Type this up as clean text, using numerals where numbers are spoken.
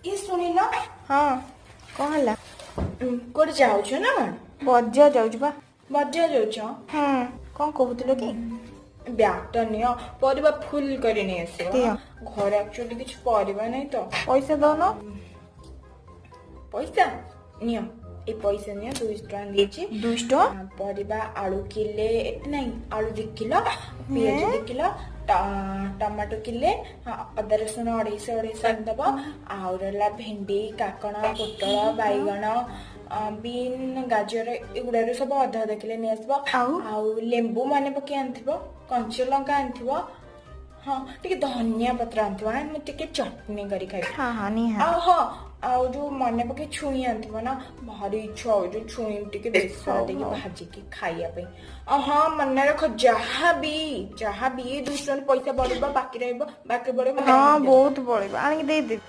ये सुनिल हाँ कौन है कोड जाउछ ना बजार जाऊँ बा बजार जाउछ कौन कहूल कि ब्यागटा नियो परिबा फुल करी नहीं आसो दियो। घर एक्चुअली किछ परिबा नहीं तो पैसा दौन पैसा नियो ए पैसा नियो 200 टका देछि 200 टका परिबा आलू किले नहीं आलू 2 किलो पियाज 2 किलो टमाटो किले अदा रसुण 250 दब आउरला भेंडी काकण पोटल बैगण बीन गाजर एगुड़ा सब अधा अधा किले नहीं आसबो आउ लेंबू माने पके आनथिबो कंचा लंका आनथिबो हाँ टिके धनिया पत्र आनथिबो हम टिके चटनी करी खाइ हाँ हाँ नहीं है हाँ आउ जो मने पके छुई आनथिबो ना भारी इच्छा हो जो छुई टिके बेसन देके भाजी के खाइया पे हाँ मन रख जहाँ भी 200 पैसा बढ़िबा बाकी रहइबो बाकी बड़े हाँ बहुत बड़े आने दे दे